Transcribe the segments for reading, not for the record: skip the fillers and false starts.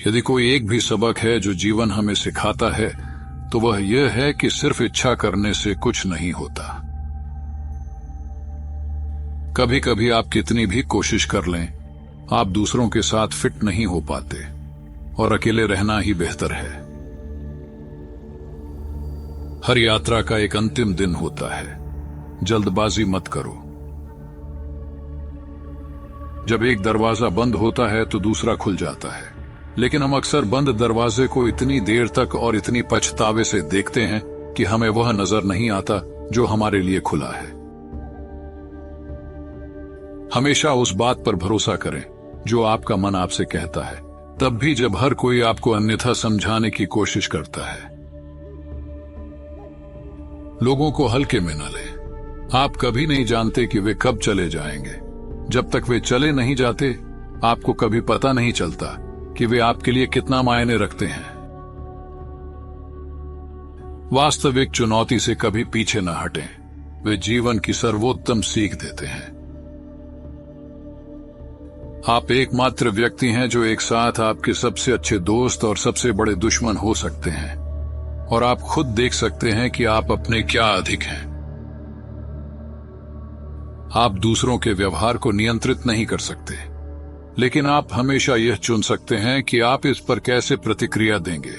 यदि कोई एक भी सबक है जो जीवन हमें सिखाता है तो वह यह है कि सिर्फ इच्छा करने से कुछ नहीं होता। कभी कभी आप कितनी भी कोशिश कर लें, आप दूसरों के साथ फिट नहीं हो पाते और अकेले रहना ही बेहतर है। हर यात्रा का एक अंतिम दिन होता है, जल्दबाजी मत करो। जब एक दरवाजा बंद होता है तो दूसरा खुल जाता है, लेकिन हम अक्सर बंद दरवाजे को इतनी देर तक और इतनी पछतावे से देखते हैं कि हमें वह नजर नहीं आता जो हमारे लिए खुला है। हमेशा उस बात पर भरोसा करें जो आपका मन आपसे कहता है, तब भी जब हर कोई आपको अन्यथा समझाने की कोशिश करता है। लोगों को हल्के में न लें। आप कभी नहीं जानते कि वे कब चले जाएंगे। जब तक वे चले नहीं जाते, आपको कभी पता नहीं चलता कि वे आपके लिए कितना मायने रखते हैं। वास्तविक चुनौती से कभी पीछे न हटें, वे जीवन की सर्वोत्तम सीख देते हैं। आप एकमात्र व्यक्ति हैं जो एक साथ आपके सबसे अच्छे दोस्त और सबसे बड़े दुश्मन हो सकते हैं, और आप खुद देख सकते हैं कि आप अपने क्या अधिक हैं। आप दूसरों के व्यवहार को नियंत्रित नहीं कर सकते, लेकिन आप हमेशा यह चुन सकते हैं कि आप इस पर कैसे प्रतिक्रिया देंगे।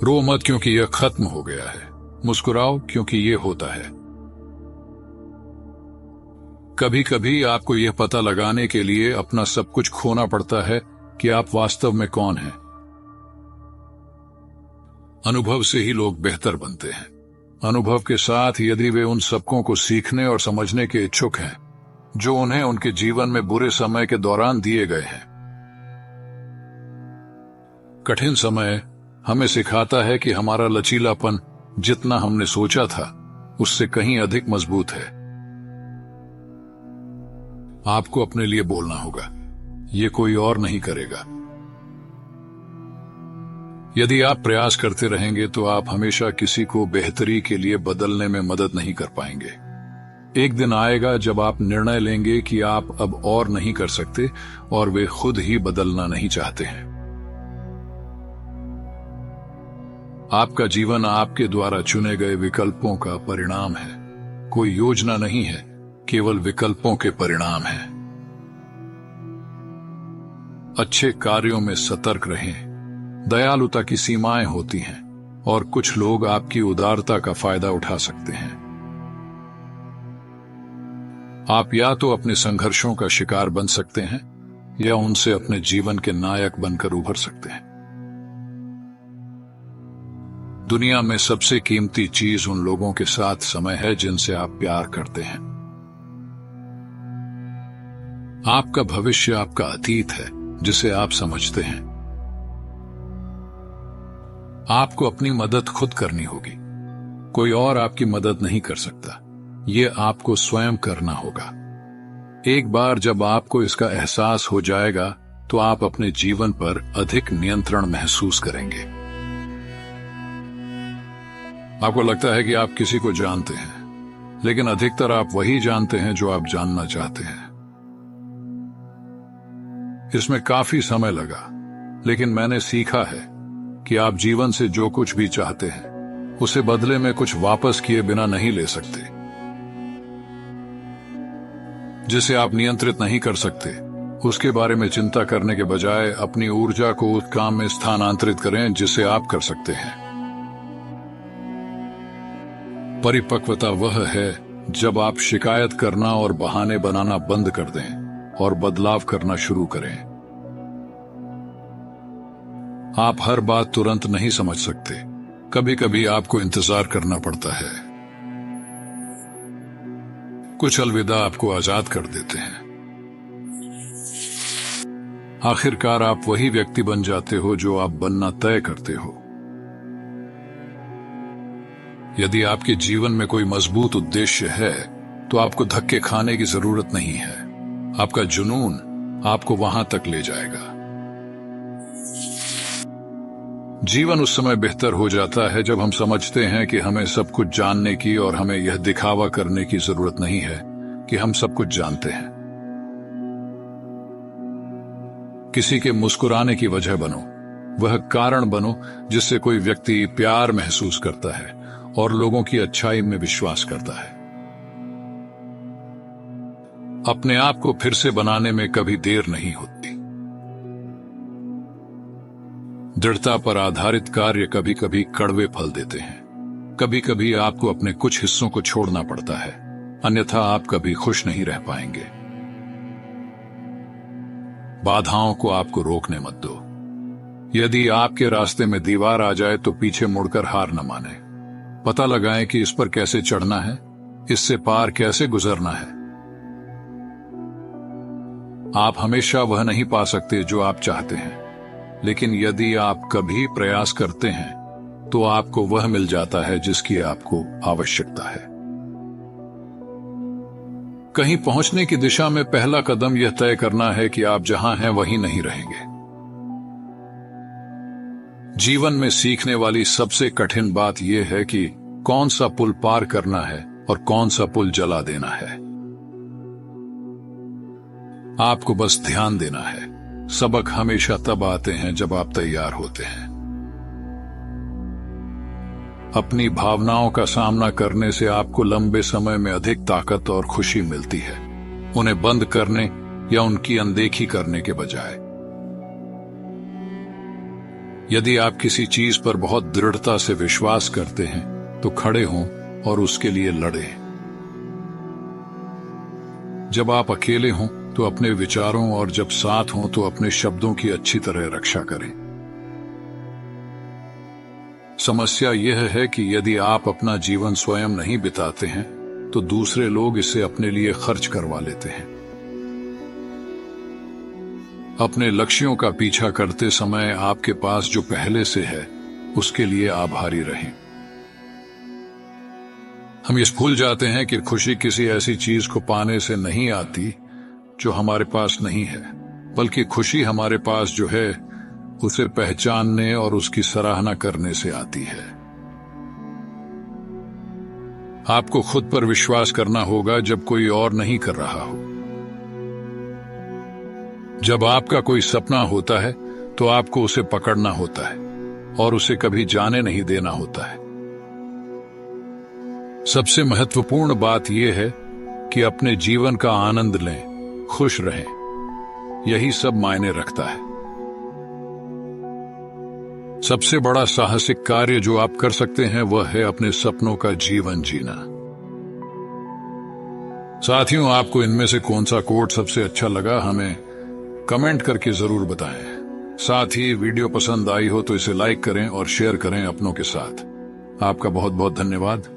रो मत क्योंकि यह खत्म हो गया है, मुस्कुराओ क्योंकि यह होता है। कभी कभी आपको यह पता लगाने के लिए अपना सब कुछ खोना पड़ता है कि आप वास्तव में कौन हैं। अनुभव से ही लोग बेहतर बनते हैं। अनुभव के साथ यदि वे उन सबकों को सीखने और समझने के इच्छुक हैं जो उन्हें उनके जीवन में बुरे समय के दौरान दिए गए हैं। कठिन समय हमें सिखाता है कि हमारा लचीलापन जितना हमने सोचा था उससे कहीं अधिक मजबूत है। आपको अपने लिए बोलना होगा, ये कोई और नहीं करेगा। यदि आप प्रयास करते रहेंगे तो आप हमेशा किसी को बेहतरी के लिए बदलने में मदद नहीं कर पाएंगे। एक दिन आएगा जब आप निर्णय लेंगे कि आप अब और नहीं कर सकते और वे खुद ही बदलना नहीं चाहते हैं। आपका जीवन आपके द्वारा चुने गए विकल्पों का परिणाम है, कोई योजना नहीं है, केवल विकल्पों के परिणाम है। अच्छे कार्यों में सतर्क रहें। दयालुता की सीमाएं होती हैं और कुछ लोग आपकी उदारता का फायदा उठा सकते हैं। आप या तो अपने संघर्षों का शिकार बन सकते हैं या उनसे अपने जीवन के नायक बनकर उभर सकते हैं। दुनिया में सबसे कीमती चीज उन लोगों के साथ समय है जिनसे आप प्यार करते हैं। आपका भविष्य आपका अतीत है जिसे आप समझते हैं। आपको अपनी मदद खुद करनी होगी, कोई और आपकी मदद नहीं कर सकता। ये आपको स्वयं करना होगा। एक बार जब आपको इसका एहसास हो जाएगा तो आप अपने जीवन पर अधिक नियंत्रण महसूस करेंगे। आपको लगता है कि आप किसी को जानते हैं, लेकिन अधिकतर आप वही जानते हैं जो आप जानना चाहते हैं। इसमें काफी समय लगा, लेकिन मैंने सीखा है कि आप जीवन से जो कुछ भी चाहते हैं उसे बदले में कुछ वापस किए बिना नहीं ले सकते। जिसे आप नियंत्रित नहीं कर सकते उसके बारे में चिंता करने के बजाय अपनी ऊर्जा को उस काम में स्थानांतरित करें जिसे आप कर सकते हैं। परिपक्वता वह है जब आप शिकायत करना और बहाने बनाना बंद कर दें और बदलाव करना शुरू करें। आप हर बात तुरंत नहीं समझ सकते, कभी कभी आपको इंतजार करना पड़ता है। कुछ अलविदा आपको आजाद कर देते हैं। आखिरकार आप वही व्यक्ति बन जाते हो जो आप बनना तय करते हो। यदि आपके जीवन में कोई मजबूत उद्देश्य है तो आपको धक्के खाने की जरूरत नहीं है। आपका जुनून आपको वहां तक ले जाएगा। जीवन उस समय बेहतर हो जाता है जब हम समझते हैं कि हमें सब कुछ जानने की और हमें यह दिखावा करने की जरूरत नहीं है कि हम सब कुछ जानते हैं। किसी के मुस्कुराने की वजह बनो, वह कारण बनो जिससे कोई व्यक्ति प्यार महसूस करता है और लोगों की अच्छाई में विश्वास करता है। अपने आप को फिर से बनाने में कभी देर नहीं होती। दृढ़ता पर आधारित कार्य कभी कभी कड़वे फल देते हैं। कभी कभी आपको अपने कुछ हिस्सों को छोड़ना पड़ता है, अन्यथा आप कभी खुश नहीं रह पाएंगे। बाधाओं को आपको रोकने मत दो। यदि आपके रास्ते में दीवार आ जाए तो पीछे मुड़कर हार न माने। पता लगाएं कि इस पर कैसे चढ़ना है, इससे पार कैसे गुजरना है। आप हमेशा वह नहीं पा सकते जो आप चाहते हैं, लेकिन यदि आप कभी प्रयास करते हैं तो आपको वह मिल जाता है जिसकी आपको आवश्यकता है। कहीं पहुंचने की दिशा में पहला कदम यह तय करना है कि आप जहां हैं वहीं नहीं रहेंगे। जीवन में सीखने वाली सबसे कठिन बात यह है कि कौन सा पुल पार करना है और कौन सा पुल जला देना है। आपको बस ध्यान देना है। सबक हमेशा तब आते हैं जब आप तैयार होते हैं। अपनी भावनाओं का सामना करने से आपको लंबे समय में अधिक ताकत और खुशी मिलती है, उन्हें बंद करने या उनकी अनदेखी करने के बजाय। यदि आप किसी चीज पर बहुत दृढ़ता से विश्वास करते हैं तो खड़े हों और उसके लिए लड़ें। जब आप अकेले हों तो अपने विचारों और जब साथ हों तो अपने शब्दों की अच्छी तरह रक्षा करें। समस्या यह है कि यदि आप अपना जीवन स्वयं नहीं बिताते हैं तो दूसरे लोग इसे अपने लिए खर्च करवा लेते हैं। अपने लक्ष्यों का पीछा करते समय आपके पास जो पहले से है उसके लिए आभारी रहें। हम इस भूल जाते हैं कि खुशी किसी ऐसी चीज को पाने से नहीं आती जो हमारे पास नहीं है, बल्कि खुशी हमारे पास जो है उसे पहचानने और उसकी सराहना करने से आती है। आपको खुद पर विश्वास करना होगा जब कोई और नहीं कर रहा हो। जब आपका कोई सपना होता है तो आपको उसे पकड़ना होता है और उसे कभी जाने नहीं देना होता है। सबसे महत्वपूर्ण बात यह है कि अपने जीवन का आनंद लें, खुश रहें। यही सब मायने रखता है। सबसे बड़ा साहसिक कार्य जो आप कर सकते हैं वह है अपने सपनों का जीवन जीना। साथियों, आपको इनमें से कौन सा कोट सबसे अच्छा लगा हमें कमेंट करके जरूर बताएं। साथ ही वीडियो पसंद आई हो तो इसे लाइक करें और शेयर करें अपनों के साथ। आपका बहुत बहुत धन्यवाद।